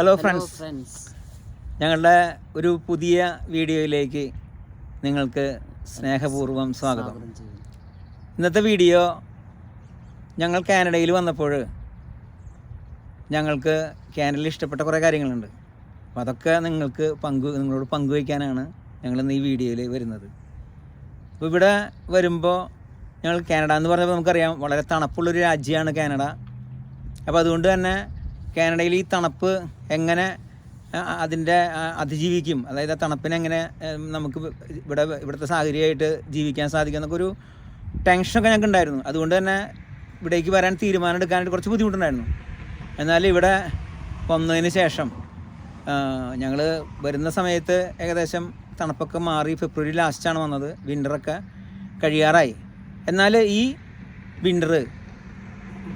Hello friends, ഞങ്ങളുടെ ഒരു പുതിയ വീഡിയോയിലേക്ക് നിങ്ങൾക്ക് സ്നേഹപൂർവ്വം സ്വാഗതം. ഇന്നത്തെ വീഡിയോ ഞങ്ങൾ കാനഡയിൽ വന്നപ്പോൾ ഞങ്ങൾക്ക് കാനഡയിൽ ഇഷ്ടപ്പെട്ട കുറേ കാര്യങ്ങളുണ്ട്. അപ്പോൾ അതൊക്കെ നിങ്ങളോട് പങ്കുവയ്ക്കാനാണ് ഞങ്ങളിന്ന് ഈ വീഡിയോയിൽ വരുന്നത്. അപ്പോൾ ഇവിടെ വരുമ്പോൾ ഞങ്ങൾ കാനഡ എന്ന് പറഞ്ഞപ്പോൾ നമുക്കറിയാം വളരെ തണുപ്പുള്ളൊരു രാജ്യമാണ് കാനഡ. അപ്പോൾ അതുകൊണ്ട് തന്നെ കാനഡയിൽ ഈ തണുപ്പ് എങ്ങനെ അതിൻ്റെ അതിജീവിക്കും, അതായത് ആ തണുപ്പിനെങ്ങനെ നമുക്ക് ഇവിടുത്തെ സാഹചര്യമായിട്ട് ജീവിക്കാൻ സാധിക്കും എന്നൊക്കെ ഒരു ടെൻഷനൊക്കെ ഞങ്ങൾക്ക് ഉണ്ടായിരുന്നു. അതുകൊണ്ട് തന്നെ ഇവിടേക്ക് വരാൻ തീരുമാനം എടുക്കാനായിട്ട് കുറച്ച് ബുദ്ധിമുട്ടുണ്ടായിരുന്നു. എന്നാൽ ഇവിടെ വന്നതിന് ശേഷം ഞങ്ങൾ വരുന്ന സമയത്ത് ഏകദേശം തണുപ്പൊക്കെ മാറി ഫെബ്രുവരി ലാസ്റ്റാണ് വന്നത്. വിൻ്ററൊക്കെ കഴിയാറായി. എന്നാൽ ഈ വിൻ്റർ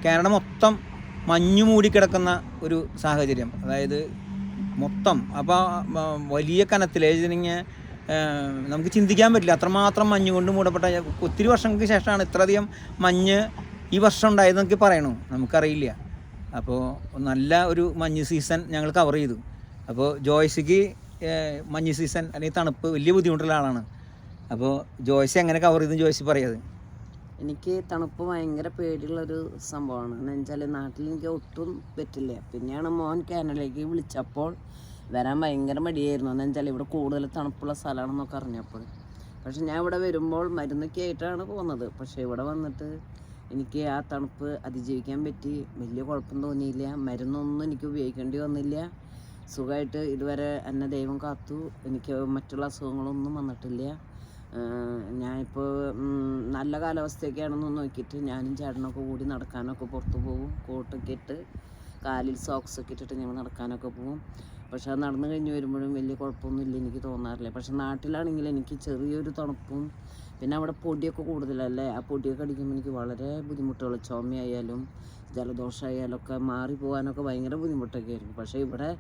കാനഡ മൊത്തം മഞ്ഞു മൂടിക്കിടക്കുന്ന ഒരു സാഹചര്യം, അതായത് മൊത്തം. അപ്പോൾ വലിയ കനത്തിൽ നമുക്ക് ചിന്തിക്കാൻ പറ്റില്ല, അത്രമാത്രം മഞ്ഞ് കൊണ്ട് മൂടപ്പെട്ട ഒത്തിരി വർഷങ്ങൾക്ക് ശേഷമാണ് ഇത്രയധികം മഞ്ഞ് ഈ വർഷം ഉണ്ടായതെന്നൊക്കെ പറയണു, നമുക്കറിയില്ല. അപ്പോൾ നല്ല ഒരു മഞ്ഞ് സീസൺ ഞങ്ങൾ കവർ ചെയ്തു. അപ്പോൾ ജോയ്സിക്ക് മഞ്ഞ് സീസൺ അല്ലെങ്കിൽ തണുപ്പ് വലിയ ബുദ്ധിമുട്ടുള്ള ആളാണ്. അപ്പോൾ ജോയ്സ് എങ്ങനെ കവർ ചെയ്തെന്ന് ജോയ്സ് പറയാത്. എനിക്ക് തണുപ്പ് ഭയങ്കര പേടിയുള്ളൊരു സംഭവമാണ്. എന്ന് വെച്ചാൽ നാട്ടിൽ എനിക്ക് ഒട്ടും പറ്റില്ല. പിന്നെയാണ് മോൻ കാനഡയിലേക്ക് വിളിച്ചപ്പോൾ വരാൻ ഭയങ്കര മടിയായിരുന്നു. എന്ന് വെച്ചാൽ ഇവിടെ കൂടുതൽ തണുപ്പുള്ള സ്ഥലമാണെന്നൊക്കെ അറിഞ്ഞപ്പോൾ. പക്ഷെ ഞാൻ ഇവിടെ വരുമ്പോൾ മരുന്നൊക്കെ ആയിട്ടാണ് പോകുന്നത്. പക്ഷേ ഇവിടെ വന്നിട്ട് എനിക്ക് ആ തണുപ്പ് അതിജീവിക്കാൻ പറ്റി. വലിയ കുഴപ്പം തോന്നിയില്ല. മരുന്നൊന്നും എനിക്ക് ഉപയോഗിക്കേണ്ടി വന്നില്ല. സുഖമായിട്ട് ഇതുവരെ എന്നെ ദൈവം കാത്തു. എനിക്ക് മറ്റുള്ള അസുഖങ്ങളൊന്നും വന്നിട്ടില്ല. ഞാനിപ്പോൾ നല്ല കാലാവസ്ഥയൊക്കെയാണെന്ന് നോക്കിയിട്ട് ഞാനും ചേട്ടനൊക്കെ കൂടി നടക്കാനൊക്കെ പുറത്ത് പോകും. കോട്ടൊക്കെ ഇട്ട് കാലിൽ സോക്സൊക്കെ ഇട്ടിട്ട് ഞങ്ങൾ നടക്കാനൊക്കെ പോകും. പക്ഷെ അത് നടന്നു കഴിഞ്ഞ് വരുമ്പോഴും വലിയ കുഴപ്പമൊന്നുമില്ല, എനിക്ക് തോന്നാറില്ല. പക്ഷെ നാട്ടിലാണെങ്കിൽ എനിക്ക് ചെറിയൊരു തണുപ്പും പിന്നെ അവിടെ പൊടിയൊക്കെ കൂടുതലല്ലേ, ആ പൊടിയൊക്കെ അടിക്കുമ്പോൾ എനിക്ക് വളരെ ബുദ്ധിമുട്ടുകൾ, ചുമയായാലും ജലദോഷമായാലും ഒക്കെ മാറിപ്പോകാനൊക്കെ ഭയങ്കര ബുദ്ധിമുട്ടൊക്കെ ആയിരിക്കും. പക്ഷേ ഇവിടെ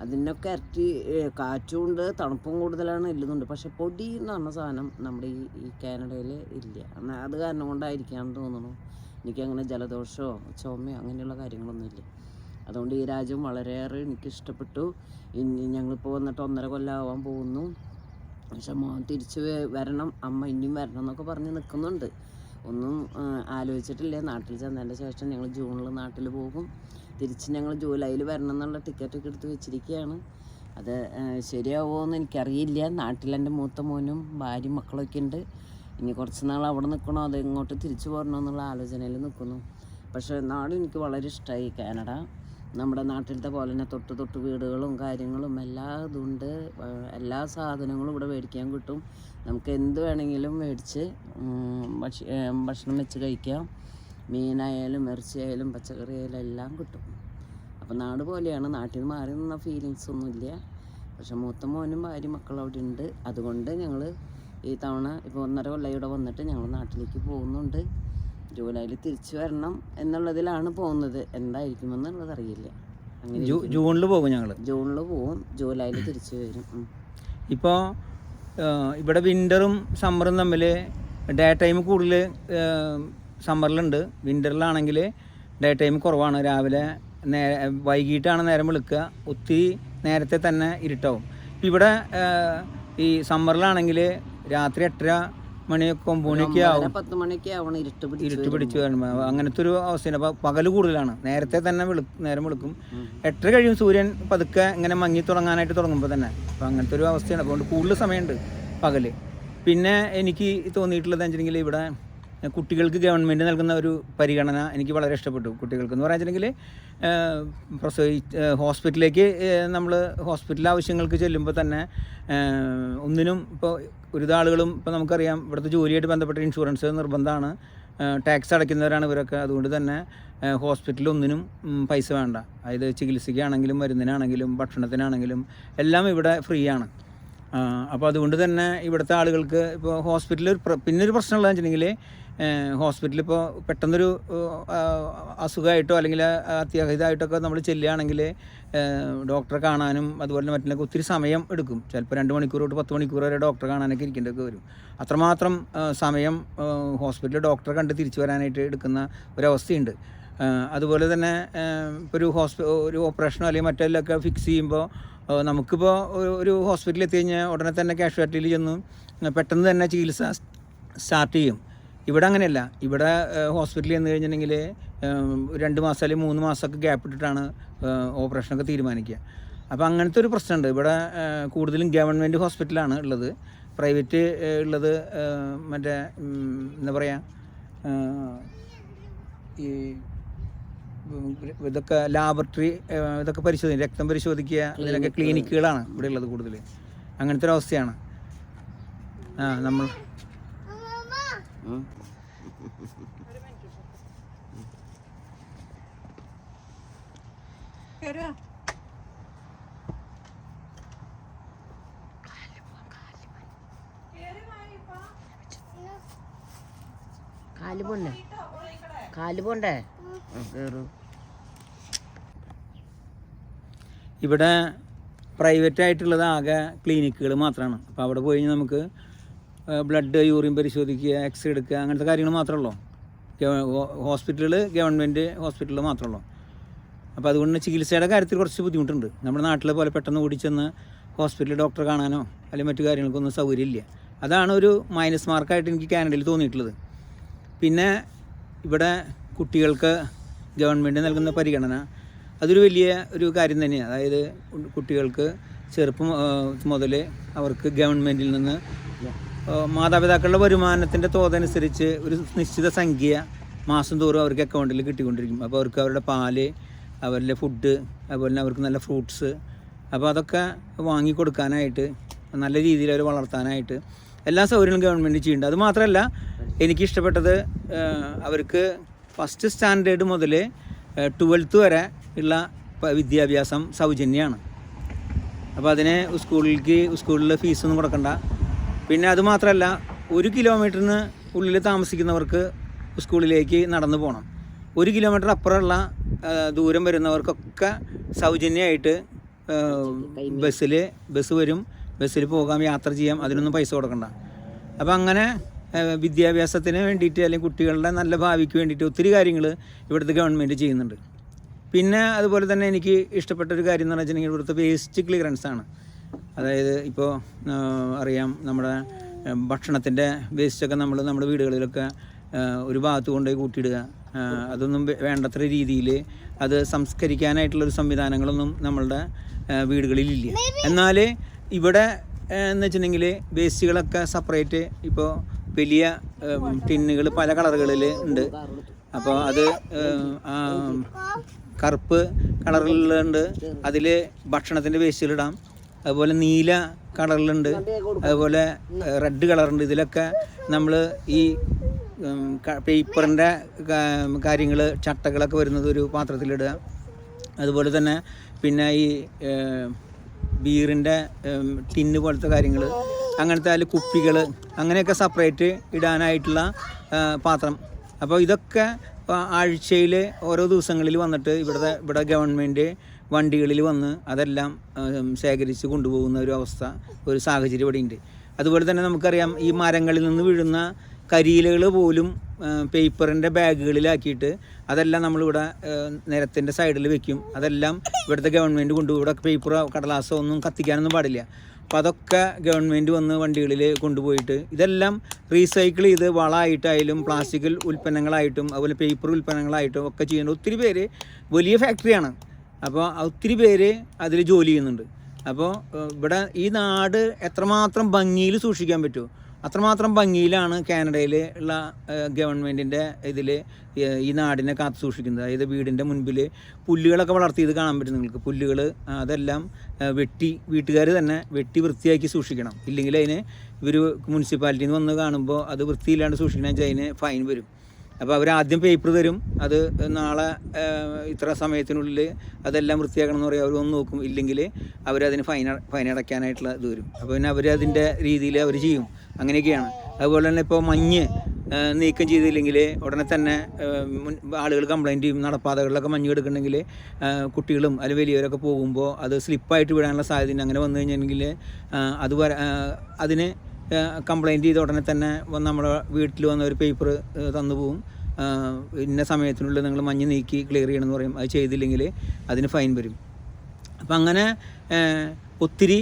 അതിനൊക്കെ ഇരട്ടി കാറ്റുമുണ്ട്, തണുപ്പും കൂടുതലാണ്, എല്ലുന്നുണ്ട്. പക്ഷെ പൊടി എന്ന് പറഞ്ഞ സാധനം നമ്മുടെ ഈ കാനഡയിൽ ഇല്ല. എന്നാൽ അത് കാരണം കൊണ്ടായിരിക്കാമെന്ന് തോന്നുന്നു. എനിക്കങ്ങനെ ജലദോഷമോ ചുമയോ അങ്ങനെയുള്ള കാര്യങ്ങളൊന്നും ഇല്ല. അതുകൊണ്ട് ഈ രാജ്യം വളരെയേറെ എനിക്കിഷ്ടപ്പെട്ടു. ഇനി ഞങ്ങളിപ്പോൾ വന്നിട്ട് 1.5 കൊല്ലമാവാൻ പോകുന്നു. പക്ഷെ മോൻ തിരിച്ച് വരണം, അമ്മ ഇനിയും വരണം എന്നൊക്കെ പറഞ്ഞ് നിൽക്കുന്നുണ്ട്. ഒന്നും ആലോചിച്ചിട്ടില്ല. നാട്ടിൽ ചെന്നതിൻ്റെ ശേഷം ഞങ്ങൾ ജൂണിൽ നാട്ടിൽ പോകും. തിരിച്ച് ഞങ്ങൾ ജൂലൈയിൽ വരണം എന്നുള്ള ടിക്കറ്റൊക്കെ എടുത്ത് വെച്ചിരിക്കുകയാണ്. അത് ശരിയാവുമോ എന്ന് എനിക്കറിയില്ല. നാട്ടിൽ എൻ്റെ മൂത്ത മോനും ഭാര്യയും മക്കളൊക്കെ ഉണ്ട്. ഇനി കുറച്ച് നാൾ അവിടെ നിൽക്കണോ അത് ഇങ്ങോട്ട് തിരിച്ചു പോരണോ എന്നുള്ള ആലോചനയിൽ നിൽക്കുന്നു. പക്ഷേ നാട് എനിക്ക് വളരെ ഇഷ്ടമായി. കാനഡ നമ്മുടെ നാട്ടിലത്തെ പോലെ തന്നെ തൊട്ട് വീടുകളും കാര്യങ്ങളും എല്ലാ ഇതുണ്ട്. എല്ലാ സാധനങ്ങളും ഇവിടെ മേടിക്കാൻ കിട്ടും. നമുക്ക് എന്ത് വേണമെങ്കിലും മേടിച്ച് ഭക്ഷണം വെച്ച് കഴിക്കാം. മീനായാലും ഇറച്ചിയായാലും പച്ചക്കറിയായാലും എല്ലാം കിട്ടും. അപ്പോൾ നാട് പോലെയാണ്. നാട്ടിൽ നിന്ന് മാറി നിന്ന ഫീലിങ്സ് ഒന്നുമില്ല. പക്ഷെ മൂത്ത മോനും ഭാര്യ മക്കളും അവിടെ ഉണ്ട്. അതുകൊണ്ട് ഞങ്ങൾ ഈ തവണ ഇപ്പോൾ 1.5 കൊല്ലം ഇവിടെ വന്നിട്ട് ഞങ്ങൾ നാട്ടിലേക്ക് പോകുന്നുണ്ട്. ജൂലൈയിൽ തിരിച്ചു വരണം എന്നുള്ളതിലാണ് പോകുന്നത്. എന്തായിരിക്കുമെന്നുള്ളത് അറിയില്ല. അങ്ങനെ ജൂണിൽ പോകും, ജൂണിൽ പോവും, ജൂലൈയിൽ തിരിച്ചു വരും. ഇപ്പോൾ ഇവിടെ വിൻ്ററും സമ്മറും തമ്മിൽ ഡേ ടൈം കൂടുതൽ സമ്മറിലുണ്ട്. വിൻ്ററിലാണെങ്കിൽ ഡേ ടൈം കുറവാണ്. രാവിലെ വൈകിട്ടാണ് നേരം വെളുക്കുക, ഒത്തിരി നേരത്തെ തന്നെ ഇരുട്ടാവും. ഇപ്പം ഇവിടെ ഈ സമ്മറിലാണെങ്കിൽ രാത്രി 8:30 മണിയൊക്കെ 9 മണിയൊക്കെ ആവും, 10 മണിയൊക്കെ ആവണം ഇരുട്ട് പിടിച്ച് വരുമ്പോൾ. അങ്ങനത്തെ ഒരു അവസ്ഥയാണ്. അപ്പോൾ പകൽ കൂടുതലാണ്, നേരത്തെ തന്നെ നേരം വെളുക്കും. 8:30 കഴിയും സൂര്യൻ പതുക്കെ ഇങ്ങനെ മങ്ങി തുടങ്ങാനായിട്ട് തുടങ്ങുമ്പോൾ തന്നെ. അപ്പോൾ അങ്ങനത്തെ ഒരു അവസ്ഥയാണ്. അതുകൊണ്ട് കൂടുതൽ സമയമുണ്ട് പകൽ. പിന്നെ എനിക്ക് തോന്നിയിട്ടുള്ളത് വെച്ചിട്ടുണ്ടെങ്കിൽ ഇവിടെ കുട്ടികൾക്ക് ഗവൺമെൻറ് നൽകുന്ന ഒരു പരിഗണന എനിക്ക് വളരെ ഇഷ്ടപ്പെട്ടു. കുട്ടികൾക്ക് എന്ന് പറഞ്ഞിട്ടുണ്ടെങ്കിൽ ഹോസ്പിറ്റലിലേക്ക് നമ്മൾ ഹോസ്പിറ്റൽ ആവശ്യങ്ങൾക്ക് ചെല്ലുമ്പോൾ തന്നെ ഒന്നിനും ഇപ്പോൾ ആളുകളും ഇപ്പോൾ നമുക്കറിയാം ഇവിടുത്തെ ജോലിയായിട്ട് ബന്ധപ്പെട്ട ഇൻഷുറൻസ് നിർബന്ധമാണ്. ടാക്സ് അടയ്ക്കുന്നവരാണ് ഇവരൊക്കെ. അതുകൊണ്ട് തന്നെ ഹോസ്പിറ്റലിൽ ഒന്നിനും പൈസ വേണ്ട. അതായത് ചികിത്സയ്ക്കാണെങ്കിലും മരുന്നിനാണെങ്കിലും ഭക്ഷണത്തിനാണെങ്കിലും എല്ലാം ഇവിടെ ഫ്രീ ആണ്. അപ്പോൾ അതുകൊണ്ട് തന്നെ ഇവിടുത്തെ ആളുകൾക്ക് ഇപ്പോൾ ഹോസ്പിറ്റലിൽ പിന്നൊരു പ്രശ്നമുള്ളതെന്ന് വെച്ചിട്ടുണ്ടെങ്കിൽ ഹോസ്പിറ്റലിൽ ഇപ്പോൾ പെട്ടെന്നൊരു അസുഖമായിട്ടോ അല്ലെങ്കിൽ അത്യാഹിതമായിട്ടൊക്കെ നമ്മൾ ചെല്ലുകയാണെങ്കിൽ ഡോക്ടറെ കാണാനും അതുപോലെ മറ്റുള്ളതൊക്കെ ഒത്തിരി സമയം എടുക്കും. ചിലപ്പോൾ 2 മണിക്കൂർ തൊട്ട് 10 മണിക്കൂർ വരെ ഡോക്ടറെ കാണാനൊക്കെ ഇരിക്കേണ്ടതൊക്കെ വരും. അത്രമാത്രം സമയം ഹോസ്പിറ്റലിൽ ഡോക്ടറെ കണ്ട് തിരിച്ചു വരാനായിട്ട് എടുക്കുന്ന ഒരവസ്ഥയുണ്ട്. അതുപോലെ തന്നെ ഇപ്പോൾ ഒരു ഓപ്പറേഷനോ അല്ലെങ്കിൽ മറ്റെല്ലൊക്കെ ഫിക്സ് ചെയ്യുമ്പോൾ നമുക്കിപ്പോൾ ഒരു ഹോസ്പിറ്റലിൽ എത്തി കഴിഞ്ഞാൽ ഉടനെ തന്നെ കാഷ്വാലിറ്റിയിൽ ചെന്ന് പെട്ടെന്ന് തന്നെ ചികിത്സ സ്റ്റാർട്ട് ചെയ്യും. ഇവിടെ അങ്ങനെയല്ല. ഇവിടെ ഹോസ്പിറ്റലിൽ ചെന്ന് കഴിഞ്ഞിട്ടുണ്ടെങ്കിൽ 2 മാസം അല്ലെങ്കിൽ 3 മാസമൊക്കെ ഗ്യാപ്പ് ഇട്ടിട്ടാണ് ഓപ്പറേഷനൊക്കെ തീരുമാനിക്കുക. അപ്പോൾ അങ്ങനത്തെ ഒരു പ്രശ്നമുണ്ട്. ഇവിടെ കൂടുതലും ഗവൺമെൻറ് ഹോസ്പിറ്റലാണ് ഉള്ളത്. പ്രൈവറ്റ് ഉള്ളത് മറ്റേ എന്താ പറയുക, ഈ ഇതൊക്കെ ലാബറട്ടറി ഇതൊക്കെ പരിശോധിക്കുക, രക്തം പരിശോധിക്കുക, ഇതിനൊക്കെ ക്ലിനിക്കുകളാണ് ഇവിടെ ഉള്ളത് കൂടുതൽ. അങ്ങനത്തെ ഒരു അവസ്ഥയാണ്. നമ്മൾ കാല് പോണ്ടേ? ഇവിടെ പ്രൈവറ്റ് ആയിട്ടുള്ളത് ആകെ ക്ലിനിക്കുകൾ മാത്രമാണ്. അപ്പോൾ അവിടെ പോയി കഴിഞ്ഞാൽ നമുക്ക് ബ്ലഡ്, യൂറിൻ പരിശോധിക്കുക, എക്സ്റേ എടുക്കുക, അങ്ങനത്തെ കാര്യങ്ങൾ മാത്രമേ ഉള്ളൂ. ഹോസ്പിറ്റലുകൾ ഗവൺമെൻറ് ഹോസ്പിറ്റലുകൾ മാത്രമേ ഉള്ളൂ. അപ്പോൾ അതുകൊണ്ട് ചികിത്സയുടെ കാര്യത്തിൽ കുറച്ച് ബുദ്ധിമുട്ടുണ്ട്. നമ്മുടെ നാട്ടിലെ പോലെ പെട്ടെന്ന് ഓടിച്ചെന്ന് ഹോസ്പിറ്റലിൽ ഡോക്ടറെ കാണാനോ അല്ലെങ്കിൽ മറ്റു കാര്യങ്ങൾക്കൊന്നും സൗകര്യമില്ല. അതാണ് ഒരു മൈനസ് മാർക്കായിട്ട് എനിക്ക് കാനഡയിൽ തോന്നിയിട്ടുള്ളത്. പിന്നെ ഇവിടെ കുട്ടികൾക്ക് ഗവൺമെൻറ് നൽകുന്ന പരിഗണന അതൊരു വലിയ ഒരു കാര്യം തന്നെയാണ്. അതായത് കുട്ടികൾക്ക് ചെറുപ്പം മുതൽ അവർക്ക് ഗവൺമെൻറ്റിൽ നിന്ന് മാതാപിതാക്കളുടെ വരുമാനത്തിൻ്റെ തോതനുസരിച്ച് ഒരു നിശ്ചിത സംഖ്യ മാസം തോറും അവർക്ക് അക്കൗണ്ടിൽ കിട്ടിക്കൊണ്ടിരിക്കും. അപ്പോൾ അവർക്ക് അവരുടെ പാല്, അവരുടെ ഫുഡ്, അതുപോലെ തന്നെ അവർക്ക് നല്ല ഫ്രൂട്ട്സ്, അപ്പോൾ അതൊക്കെ വാങ്ങിക്കൊടുക്കാനായിട്ട് നല്ല രീതിയിൽ അവർ വളർത്താനായിട്ട് എല്ലാ സൗകര്യങ്ങളും ഗവൺമെൻറ് ചെയ്യുന്നുണ്ട്. അതുമാത്രമല്ല, എനിക്കിഷ്ടപ്പെട്ടത് അവർക്ക് ഫസ്റ്റ് സ്റ്റാൻഡേർഡ് മുതൽ 12th വരെ ഉള്ള വിദ്യാഭ്യാസം സൗജന്യമാണ്. അപ്പോൾ അതിന് സ്കൂളിൽ ഫീസൊന്നും കൊടുക്കണ്ട. പിന്നെ അതുമാത്രമല്ല, 1 കിലോമീറ്ററിന് ഉള്ളിൽ താമസിക്കുന്നവർക്ക് സ്കൂളിലേക്ക് നടന്നു പോകണം. 1 കിലോമീറ്റർ അപ്പുറമുള്ള ദൂരം വരുന്നവർക്കൊക്കെ സൗജന്യമായിട്ട് ബസ് വരും. ബസ്സിൽ പോകാം, യാത്ര ചെയ്യാം, അതിനൊന്നും പൈസ കൊടുക്കണ്ട. അപ്പോൾ അങ്ങനെ വിദ്യാഭ്യാസത്തിന് വേണ്ടിയിട്ട് അല്ലെങ്കിൽ കുട്ടികളുടെ നല്ല ഭാവിക്ക് വേണ്ടിയിട്ട് ഒത്തിരി കാര്യങ്ങൾ ഇവിടുത്തെ ഗവൺമെൻറ് ചെയ്യുന്നുണ്ട്. പിന്നെ അതുപോലെ തന്നെ എനിക്ക് ഇഷ്ടപ്പെട്ട ഒരു കാര്യം എന്ന് വെച്ചിട്ടുണ്ടെങ്കിൽ ഇവിടുത്തെ വേസ്റ്റ് ക്ലിയറൻസ് ആണ്. അതായത് ഇപ്പോൾ അറിയാം, നമ്മുടെ ഭക്ഷണത്തിൻ്റെ വേസ്റ്റൊക്കെ നമ്മുടെ വീടുകളിലൊക്കെ ഒരു ഭാഗത്ത് കൊണ്ടുപോയി കൂട്ടിയിടുക, അതൊന്നും വേണ്ടത്ര രീതിയിൽ അത് സംസ്കരിക്കാനായിട്ടുള്ളൊരു സംവിധാനങ്ങളൊന്നും നമ്മളുടെ വീടുകളിലില്ല. എന്നാൽ ഇവിടെ എന്ന് വെച്ചിട്ടുണ്ടെങ്കിൽ വേസ്റ്റുകളൊക്കെ സെപ്പറേറ്റ് ഇപ്പോൾ വലിയ ടിന്നുകൾ പല കളറുകളിൽ ഉണ്ട്. അപ്പോൾ അത് കറുപ്പ് കളറിലുണ്ട്, അതിൽ ഭക്ഷണത്തിൻ്റെ വേസ്റ്റുകളിടാം. അതുപോലെ നീല കളറിലുണ്ട്, അതുപോലെ റെഡ് കളറുണ്ട്. ഇതിലൊക്കെ നമ്മൾ ഈ പേപ്പറിൻ്റെ കാര്യങ്ങൾ, ചട്ടകളൊക്കെ വരുന്നത് ഒരു പാത്രത്തിലിടുക. അതുപോലെ തന്നെ പിന്നെ ഈ ബീറിൻ്റെ ടിന്ന് പോലത്തെ കാര്യങ്ങൾ, അങ്ങനത്തെ അതിൽ കുപ്പികൾ, അങ്ങനെയൊക്കെ സെപ്പറേറ്റ് ഇടാനായിട്ടുള്ള പാത്രം. അപ്പോൾ ഇതൊക്കെ ആഴ്ചയിൽ ഓരോ ദിവസങ്ങളിൽ വന്നിട്ട് ഇവിടെ ഗവൺമെൻറ് വണ്ടികളിൽ വന്ന് അതെല്ലാം ശേഖരിച്ച് കൊണ്ടുപോകുന്ന ഒരു സാഹചര്യം ഇവിടെ ഉണ്ട്. അതുപോലെ തന്നെ നമുക്കറിയാം, ഈ മരങ്ങളിൽ നിന്ന് വീഴുന്ന കരിയിലകൾ പോലും പേപ്പറിൻ്റെ ബാഗുകളിലാക്കിയിട്ട് അതെല്ലാം നമ്മളിവിടെ നിരത്തിൻ്റെ സൈഡിൽ വെക്കും. അതെല്ലാം ഇവിടുത്തെ ഗവൺമെൻറ് കൊണ്ടുപോകും. ഇവിടെ പേപ്പറോ കടലാസോ ഒന്നും കത്തിക്കാനൊന്നും പാടില്ല. അപ്പോൾ അതൊക്കെ ഗവൺമെൻറ് വന്ന് വണ്ടികളിൽ കൊണ്ടുപോയിട്ട് ഇതെല്ലാം റീസൈക്കിൾ ചെയ്ത് വളമായിട്ടായാലും പ്ലാസ്റ്റിക് ഉൽപ്പന്നങ്ങളായിട്ടും അതുപോലെ പേപ്പർ ഉൽപ്പന്നങ്ങളായിട്ടും ഒക്കെ ചെയ്യുന്ന ഒത്തിരി പേര്, വലിയ ഫാക്ടറിയാണ്. അപ്പോൾ ഒത്തിരി പേര് അതിൽ ജോലി ചെയ്യുന്നുണ്ട്. അപ്പോൾ ഇവിടെ ഈ നാട് എത്രമാത്രം ഭംഗിയിൽ സൂക്ഷിക്കാൻ പറ്റുമോ അത്രമാത്രം ഭംഗിയിലാണ് കാനഡയിൽ ഉള്ള ഗവൺമെൻറ്റിൻ്റെ ഇതിൽ ഈ നാടിനെ കാത്തു സൂക്ഷിക്കുന്നത്. അതായത് വീടിൻ്റെ മുൻപിൽ പുല്ലുകളൊക്കെ വളർത്തിയത് കാണാൻ പറ്റും നിങ്ങൾക്ക്. പുല്ലുകൾ അതെല്ലാം വീട്ടുകാർ തന്നെ വെട്ടി വൃത്തിയാക്കി സൂക്ഷിക്കണം. ഇല്ലെങ്കിൽ അതിന് ഇവർ മുനിസിപ്പാലിറ്റിയിൽ നിന്ന് വന്ന് കാണുമ്പോൾ അത് വൃത്തിയില്ലാണ്ട് സൂക്ഷിക്കണമെന്ന് വെച്ചാൽ അതിന് ഫൈൻ വരും. അപ്പോൾ അവരാദ്യം പേപ്പർ തരും, അത് നാളെ ഇത്ര സമയത്തിനുള്ളിൽ അതെല്ലാം വൃത്തിയാക്കണം എന്ന് പറയും. അവർ വന്ന് നോക്കും, ഇല്ലെങ്കിൽ അവരതിന് ഫൈൻ അടയ്ക്കാനായിട്ടുള്ള ഇത് വരും. അപ്പോൾ പിന്നെ അവരതിൻ്റെ രീതിയിൽ അവർ ചെയ്യും. അങ്ങനെയൊക്കെയാണ്. അതുപോലെ തന്നെ ഇപ്പോൾ മഞ്ഞ് നീക്കം ചെയ്തില്ലെങ്കിൽ ഉടനെ തന്നെ ആളുകൾ കംപ്ലയിൻറ്റ് ചെയ്യും. നടപ്പാതകളിലൊക്കെ മഞ്ഞ് കിടക്കുന്നുണ്ടെങ്കിൽ കുട്ടികളും അല്ലെങ്കിൽ വലിയവരൊക്കെ പോകുമ്പോൾ അത് സ്ലിപ്പായിട്ട് വിടാനുള്ള സാധ്യത. അങ്ങനെ വന്നു കഴിഞ്ഞിട്ടുണ്ടെങ്കിൽ അതിന് കംപ്ലയിൻറ്റ് ചെയ്ത ഉടനെ തന്നെ നമ്മുടെ വീട്ടിൽ വന്ന ഒരു പേപ്പർ തന്നു പോവും. ഇന്ന സമയത്തിനുള്ളിൽ നിങ്ങൾ മഞ്ഞ് നീക്കി ക്ലിയർ ചെയ്യണമെന്ന് പറയും. അത് ചെയ്തില്ലെങ്കിൽ അതിന് ഫൈൻ വരും. അപ്പം അങ്ങനെ ഒത്തിരി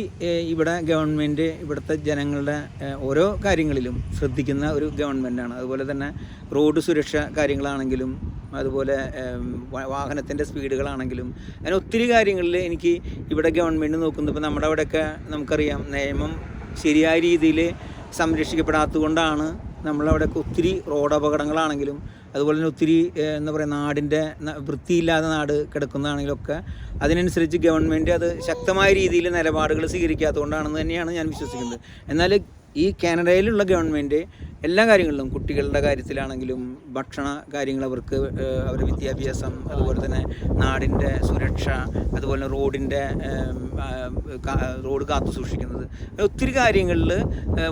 ഇവിടെ ഗവൺമെൻറ് ഇവിടുത്തെ ജനങ്ങളുടെ ഓരോ കാര്യങ്ങളിലും ശ്രദ്ധിക്കുന്ന ഒരു ഗവൺമെൻറ്റാണ്. അതുപോലെ തന്നെ റോഡ് സുരക്ഷ കാര്യങ്ങളാണെങ്കിലും അതുപോലെ വാഹനത്തിൻ്റെ സ്പീഡുകളാണെങ്കിലും അങ്ങനെ ഒത്തിരി കാര്യങ്ങളിൽ എനിക്ക് ഇവിടെ ഗവൺമെൻറ് നോക്കുന്നത്. ഇപ്പോൾ നമ്മുടെ അവിടെയൊക്കെ നമുക്കറിയാം നിയമം ശരിയായ രീതിയിൽ സംരക്ഷിക്കപ്പെടാത്തത് കൊണ്ടാണ് നമ്മളവിടെയൊക്കെ ഒത്തിരി റോഡ് അപകടങ്ങളാണെങ്കിലും അതുപോലെ തന്നെ ഒത്തിരി എന്താ പറയുക നാടിൻ്റെ വൃത്തിയില്ലാതെ നാട് കിടക്കുന്നതാണെങ്കിലൊക്കെ അതിനനുസരിച്ച് ഗവൺമെൻറ് അത് ശക്തമായ രീതിയിൽ നിലപാടുകൾ സ്വീകരിക്കാത്തതുകൊണ്ടാണെന്ന് തന്നെയാണ് ഞാൻ വിശ്വസിക്കുന്നത്. എന്നാൽ ഈ കാനഡയിലുള്ള ഗവൺമെൻറ് എല്ലാ കാര്യങ്ങളിലും കുട്ടികളുടെ കാര്യത്തിലാണെങ്കിലും ഭക്ഷണ കാര്യങ്ങൾ അവർക്ക് അവരുടെ വിദ്യാഭ്യാസം അതുപോലെ തന്നെ നാടിൻ്റെ സുരക്ഷ അതുപോലെ റോഡിൻ്റെ റോഡ് കാത്തു സൂക്ഷിക്കുന്നത് ഒത്തിരി കാര്യങ്ങളിൽ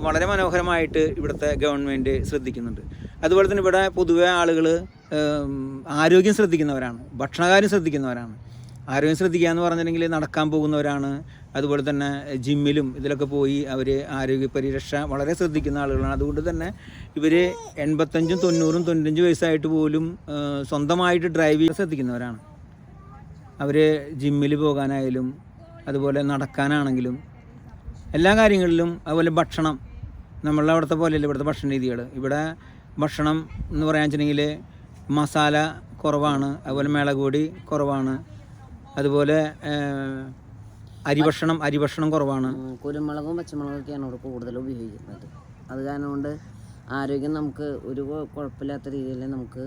വളരെ മനോഹരമായിട്ട് ഇവിടുത്തെ ഗവൺമെൻറ് ശ്രദ്ധിക്കുന്നുണ്ട്. അതുപോലെ തന്നെ ഇവിടെ പൊതുവെ ആളുകൾ ആരോഗ്യം ശ്രദ്ധിക്കുന്നവരാണ്, ഭക്ഷണകാര്യം ശ്രദ്ധിക്കുന്നവരാണ്. ആരോഗ്യം ശ്രദ്ധിക്കുക എന്ന് പറഞ്ഞിട്ടുണ്ടെങ്കിൽ നടക്കാൻ പോകുന്നവരാണ്, അതുപോലെ തന്നെ ജിമ്മിലും ഇതിലൊക്കെ പോയി അവർ ആരോഗ്യ പരിരക്ഷ വളരെ ശ്രദ്ധിക്കുന്ന ആളുകളാണ്. അതുകൊണ്ട് തന്നെ ഇവർ 85, 90, 95 വയസ്സായിട്ട് പോലും സ്വന്തമായിട്ട് ഡ്രൈവ് ചെയ്യാൻ ശ്രദ്ധിക്കുന്നവരാണ്. അവർ ജിമ്മിൽ പോകാനായാലും അതുപോലെ നടക്കാനാണെങ്കിലും എല്ലാ കാര്യങ്ങളിലും. അതുപോലെ ഭക്ഷണം നമ്മളുടെ അവിടുത്തെ പോലെയല്ല ഇവിടുത്തെ ഭക്ഷണ രീതികൾ. ഇവിടെ ഭക്ഷണം എന്ന് പറയാൻ വെച്ചിട്ടുണ്ടെങ്കിൽ മസാല കുറവാണ്, അതുപോലെ മുളകുപൊടി കുറവാണ്, അതുപോലെ അരിഭക്ഷണം കുറവാണ്. കുരുമുളകും പച്ചമുളകൊക്കെയാണ് ഇവിടെ കൂടുതൽ ഉപയോഗിക്കുന്നത്. അത് കാരണം കൊണ്ട് ആരോഗ്യം നമുക്ക് ഒരു കുഴപ്പമില്ലാത്ത രീതിയിൽ നമുക്ക്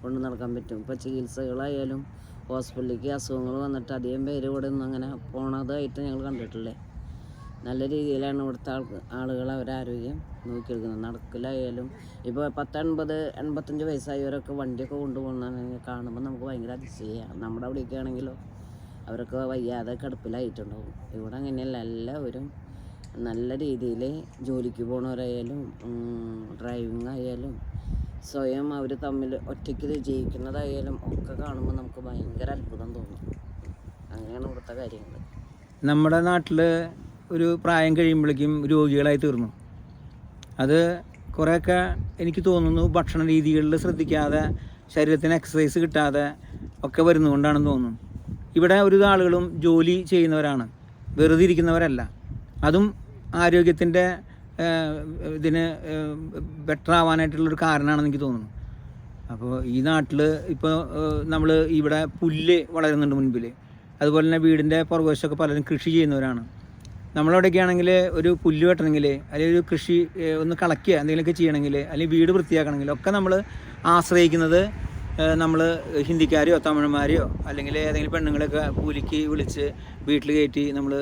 കൊണ്ട് നടക്കാൻ പറ്റും. ഇപ്പോൾ ചികിത്സകളായാലും ഹോസ്പിറ്റലിലേക്ക് അസുഖങ്ങൾ വന്നിട്ട് അധികം പേര് ഇവിടെ ഒന്നും അങ്ങനെ പോണതായിട്ട് ഞങ്ങൾ കണ്ടിട്ടില്ലേ. നല്ല രീതിയിലാണ് ഇവിടുത്തെ ആളുകൾ അവരുടെ ആരോഗ്യം നോക്കിയെടുക്കുന്നത്. നടക്കലായാലും ഇപ്പോൾ 10, 80, 85 വയസ്സായവരൊക്കെ വണ്ടിയൊക്കെ കൊണ്ടുപോകുന്ന കാണുമ്പോൾ നമുക്ക് ഭയങ്കര അതിശയമാണ്. നമ്മുടെ അവിടെയൊക്കെ ആണെങ്കിലോ അവരൊക്കെ വയ്യാതെ കിടപ്പിലായിട്ടുണ്ടാവും. ഇവിടെ അങ്ങനെയല്ല, എല്ലാവരും നല്ല രീതിയിൽ ജോലിക്ക് പോണവരായാലും ഡ്രൈവിംഗ് ആയാലും സ്വയം അവർ തമ്മിൽ ഒറ്റയ്ക്ക് ജയിക്കുന്നതായാലും ഒക്കെ കാണുമ്പോൾ നമുക്ക് ഭയങ്കര അത്ഭുതം തോന്നും. അങ്ങനെയാണ് ഇവിടുത്തെ കാര്യങ്ങൾ. നമ്മുടെ നാട്ടിൽ ഒരു പ്രായം കഴിയുമ്പോഴേക്കും രോഗികളായി തീർന്നു. അത് കുറേയൊക്കെ എനിക്ക് തോന്നുന്നു ഭക്ഷണ രീതികളിൽ ശ്രദ്ധിക്കാതെ ശരീരത്തിന് എക്സസൈസ് കിട്ടാതെ ഒക്കെ വരുന്നതുകൊണ്ടാണെന്ന് തോന്നുന്നു. ഇവിടെ ഒരു ആളുകളും ജോലി ചെയ്യുന്നവരാണ്, വെറുതെ ഇരിക്കുന്നവരല്ല. അതും ആരോഗ്യത്തിൻ്റെ ഇതിന് ബെറ്റർ ആവാനായിട്ടുള്ളൊരു കാരണമാണെന്ന് എനിക്ക് തോന്നുന്നു. അപ്പോൾ ഈ നാട്ടിൽ ഇപ്പോൾ നമ്മൾ ഇവിടെ പുല്ല് വളരുന്നുണ്ട് മുൻപിൽ, അതുപോലെ തന്നെ വീടിൻ്റെ പുറകുവശമൊക്കെ പലരും കൃഷി ചെയ്യുന്നവരാണ്. നമ്മളവിടെയൊക്കെ ആണെങ്കിൽ ഒരു പുല്ല് വെട്ടണമെങ്കിൽ അല്ലെങ്കിൽ ഒരു കൃഷി ഒന്ന് കളക്കുക എന്തെങ്കിലുമൊക്കെ ചെയ്യണമെങ്കിൽ അല്ലെങ്കിൽ വീട് വൃത്തിയാക്കണമെങ്കിൽ ഒക്കെ നമ്മൾ ആശ്രയിക്കുന്നത് നമ്മൾ ഹിന്ദിക്കാരെയോ തമിഴന്മാരെയോ അല്ലെങ്കിൽ ഏതെങ്കിലും പെണ്ണുങ്ങളെയൊക്കെ കൂലിക്ക് വിളിച്ച് വീട്ടിൽ കയറ്റി നമ്മൾ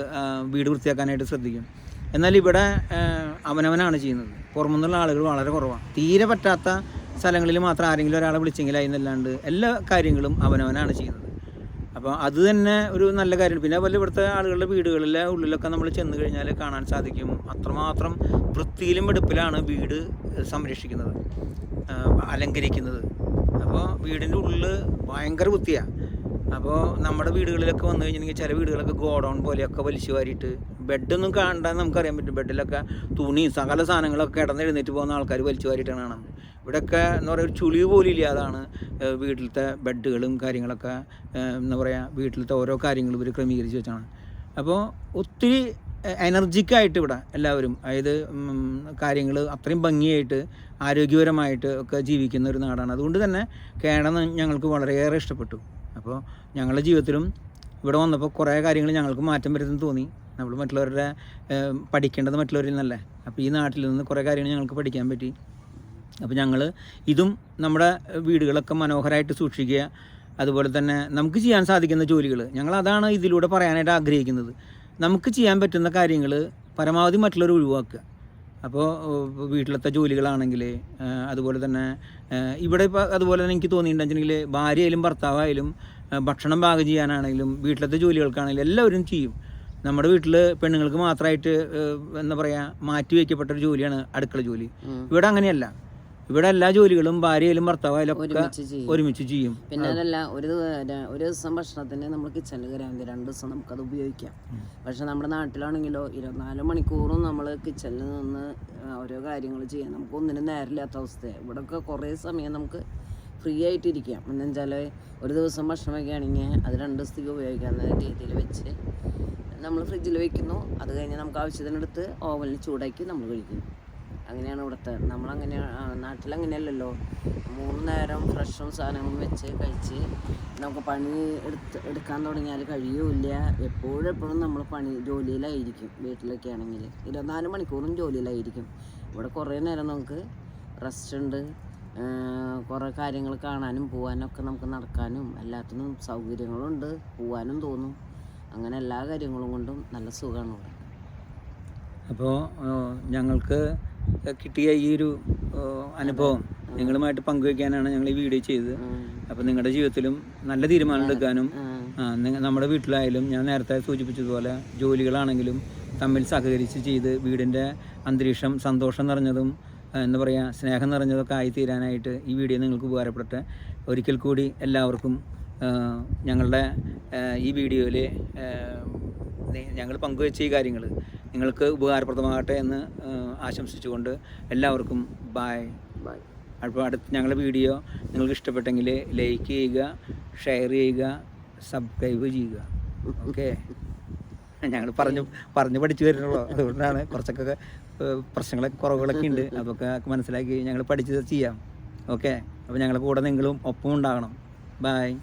വീട് വൃത്തിയാക്കാനായിട്ട് ശ്രദ്ധിക്കും. എന്നാൽ ഇവിടെ അവനവനാണ് ചെയ്യുന്നത്. പുറമെന്നുള്ള ആളുകൾ വളരെ കുറവാണ്. തീരെ പറ്റാത്ത സ്ഥലങ്ങളിൽ മാത്രം ആരെങ്കിലും ഒരാളെ വിളിച്ചെങ്കിലായി എന്നല്ലാണ്ട് എല്ലാ കാര്യങ്ങളും അവനവനാണ് ചെയ്യുന്നത്. അപ്പോൾ അത് തന്നെ ഒരു നല്ല കാര്യമാണ്. പിന്നെ അതുപോലെ ഇവിടുത്തെ ആളുകളുടെ വീടുകളിലെ ഉള്ളിലൊക്കെ നമ്മൾ ചെന്ന് കഴിഞ്ഞാൽ കാണാൻ സാധിക്കും അത്രമാത്രം വൃത്തിയിലും വെടുപ്പിലാണ് വീട് സംരക്ഷിക്കുന്നത്, അലങ്കരിക്കുന്നത്. അപ്പോൾ വീടിൻ്റെ ഉള്ളിൽ ഭയങ്കര വൃത്തിയാണ്. അപ്പോൾ നമ്മുടെ വീടുകളിലൊക്കെ വന്നു കഴിഞ്ഞിട്ടുണ്ടെങ്കിൽ ചില വീടുകളൊക്കെ ഗോഡൗൺ പോലെയൊക്കെ വലിച്ചു വാരിയിട്ട് ബെഡൊന്നും കാണാൻ നമുക്കറിയാൻ പറ്റും. ബെഡിലൊക്കെ തുണിയും സകല സാധനങ്ങളൊക്കെ കിടന്നെഴുന്നേറ്റ് പോകുന്ന ആൾക്കാർ വലിച്ചു വാരിയിട്ടാണ് കാണുന്നത്. ഇവിടെയൊക്കെ എന്ന് പറയുക ഒരു ചുളിവ് പോലും ഇല്ലാതാണ് വീട്ടിലത്തെ ബെഡുകളും കാര്യങ്ങളൊക്കെ എന്താ പറയുക വീട്ടിലത്തെ ഓരോ കാര്യങ്ങളും ഇവർ ക്രമീകരിച്ച് വെച്ചാണ്. അപ്പോൾ ഒത്തിരി എനർജിക്കായിട്ട് ഇവിടെ എല്ലാവരും, അതായത് കാര്യങ്ങൾ അത്രയും ഭംഗിയായിട്ട് ആരോഗ്യപരമായിട്ട് ഒക്കെ ജീവിക്കുന്ന ഒരു നാടാണ്. അതുകൊണ്ട് തന്നെ കാനഡ ഞങ്ങൾക്ക് വളരെയേറെ ഇഷ്ടപ്പെട്ടു. അപ്പോൾ ഞങ്ങളുടെ ജീവിതത്തിലും ഇവിടെ വന്നപ്പോൾ കുറേ കാര്യങ്ങൾ ഞങ്ങൾക്ക് മാറ്റം വരുത്തുന്നു തോന്നി. നമ്മൾ മറ്റുള്ളവരുടെ പഠിക്കേണ്ടത് മറ്റുള്ളവരിൽ നിന്നല്ലേ. അപ്പോൾ ഈ നാട്ടിൽ നിന്ന് കുറേ കാര്യങ്ങൾ ഞങ്ങൾക്ക് പഠിക്കാൻ പറ്റി. അപ്പോൾ ഞങ്ങൾ ഇതും നമ്മുടെ വീടുകളൊക്കെ മനോഹരമായിട്ട് സൂക്ഷിക്കുക, അതുപോലെ തന്നെ നമുക്ക് ചെയ്യാൻ സാധിക്കുന്ന ജോലികൾ ഞങ്ങളതാണ് ഇതിലൂടെ പറയാനായിട്ട് ആഗ്രഹിക്കുന്നത്. നമുക്ക് ചെയ്യാൻ പറ്റുന്ന കാര്യങ്ങൾ പരമാവധി മറ്റുള്ളവർ ഒഴിവാക്കുക. അപ്പോൾ വീട്ടിലത്തെ ജോലികളാണെങ്കിൽ അതുപോലെ തന്നെ ഇവിടെ ഇപ്പോൾ അതുപോലെ തന്നെ എനിക്ക് തോന്നിയിട്ടുണ്ടെങ്കിൽ ഭാര്യയായാലും ഭർത്താവായാലും ഭക്ഷണം പാകം ചെയ്യാനാണെങ്കിലും വീട്ടിലത്തെ ജോലികൾക്കാണെങ്കിലും എല്ലാവരും ചെയ്യും. നമ്മുടെ വീട്ടിൽ പെണ്ണുങ്ങൾക്ക് മാത്രമായിട്ട് എന്താ പറയുക മാറ്റി വയ്ക്കപ്പെട്ടൊരു ജോലിയാണ് അടുക്കള ജോലി. ഇവിടെ അങ്ങനെയല്ല. ഇവിടെ എല്ലാ ജോലികളും ഭാര്യയിലും ഭർത്താവായാലും ഒക്കെ ഒരുമിച്ച് ചെയ്യും. പിന്നെ അതല്ല, ഒരു ദിവസം ഭക്ഷണത്തിന് നമ്മൾ കിച്ചണിൽ കയറാൻ 2 ദിവസം നമുക്കത് ഉപയോഗിക്കാം. പക്ഷെ നമ്മുടെ നാട്ടിലാണെങ്കിലോ 24 മണിക്കൂറും നമ്മൾ കിച്ചണിൽ നിന്ന് ഓരോ കാര്യങ്ങൾ ചെയ്യാൻ നമുക്ക് ഒന്നിനും നേരമില്ലാത്ത അവസ്ഥയാണ്. ഇവിടെയൊക്കെ കുറേ സമയം നമുക്ക് ഫ്രീ ആയിട്ടിരിക്കാം. എന്ന് വെച്ചാൽ ഒരു ദിവസം ഭക്ഷണം വയ്ക്കുകയാണെങ്കിൽ അത് 2 ദിവസത്തേക്ക് ഉപയോഗിക്കാവുന്ന രീതിയിൽ വെച്ച് നമ്മൾ ഫ്രിഡ്ജിൽ വെക്കുന്നു. അത് കഴിഞ്ഞ് നമുക്ക് ആവശ്യത്തിനെടുത്ത് ഓവനിൽ ചൂടാക്കി നമ്മൾ കഴിക്കുന്നു. അങ്ങനെയാണ് ഇവിടുത്തെ. നമ്മളങ്ങനെ നാട്ടിലങ്ങനെയല്ലല്ലോ. 3 നേരം ഫ്രഷും സാധനങ്ങളും വെച്ച് കഴിച്ച് നമുക്ക് പണി എടുക്കാൻ തുടങ്ങിയാൽ കഴിയൂല. എപ്പോഴും നമ്മൾ ജോലിയിലായിരിക്കും. വീട്ടിലൊക്കെ ആണെങ്കിൽ 24 മണിക്കൂറും ജോലിയിലായിരിക്കും. ഇവിടെ കുറേ നേരം നമുക്ക് റെസ്റ്റ് ഉണ്ട്. കുറേ കാര്യങ്ങൾ കാണാനും പോകാനൊക്കെ നമുക്ക് നടക്കാനും എല്ലാത്തിനും സൗകര്യങ്ങളുണ്ട്. പോകാനും തോന്നും. അങ്ങനെ എല്ലാ കാര്യങ്ങളും കൊണ്ടും നല്ല സുഖമാണ് ഇവിടെ. അപ്പോൾ ഞങ്ങൾക്ക് കിട്ടിയ ഈ ഒരു അനുഭവം നിങ്ങളുമായിട്ട് പങ്കുവയ്ക്കാനാണ് ഞങ്ങൾ ഈ വീഡിയോ ചെയ്തത്. അപ്പോൾ നിങ്ങളുടെ ജീവിതത്തിലും നല്ല തീരുമാനം എടുക്കാനും നമ്മുടെ വീട്ടിലായാലും ഞാൻ നേരത്തെ സൂചിപ്പിച്ചതുപോലെ ജോലികളാണെങ്കിലും തമ്മിൽ സഹകരിച്ച് ചെയ്ത് വീടിൻ്റെ അന്തരീക്ഷം സന്തോഷം നിറഞ്ഞതും എന്താ പറയുക സ്നേഹം നിറഞ്ഞതൊക്കെ ആയിത്തീരാനായിട്ട് ഈ വീഡിയോ നിങ്ങൾക്ക് ഉപകാരപ്പെടട്ടെ. ഒരിക്കൽ കൂടി എല്ലാവർക്കും ഞങ്ങളുടെ ഈ വീഡിയോയിൽ ഞങ്ങൾ പങ്കുവെച്ച ഈ കാര്യങ്ങൾ നിങ്ങൾക്ക് ഉപകാരപ്രദമാകട്ടെ എന്ന് ആശംസിച്ചുകൊണ്ട് എല്ലാവർക്കും ബായ്. അപ്പോൾ അടുത്ത് ഞങ്ങളുടെ വീഡിയോ നിങ്ങൾക്ക് ഇഷ്ടപ്പെട്ടെങ്കിൽ ലൈക്ക് ചെയ്യുക, ഷെയർ ചെയ്യുക, സബ്സ്ക്രൈബ് ചെയ്യുക. ഓക്കെ, ഞങ്ങൾ പറഞ്ഞു പഠിച്ചു വരുന്നുള്ളൂ. അതുകൊണ്ടാണ് കുറച്ചൊക്കെ പ്രശ്നങ്ങളൊക്കെ കുറവുകളൊക്കെ ഉണ്ട്. അതൊക്കെ മനസ്സിലാക്കി ഞങ്ങൾ പഠിച്ച് ചെയ്യാം. ഓക്കെ, അപ്പോൾ ഞങ്ങളുടെ കൂടെ നിങ്ങളും ഒപ്പം ഉണ്ടാകണം. ബായ്.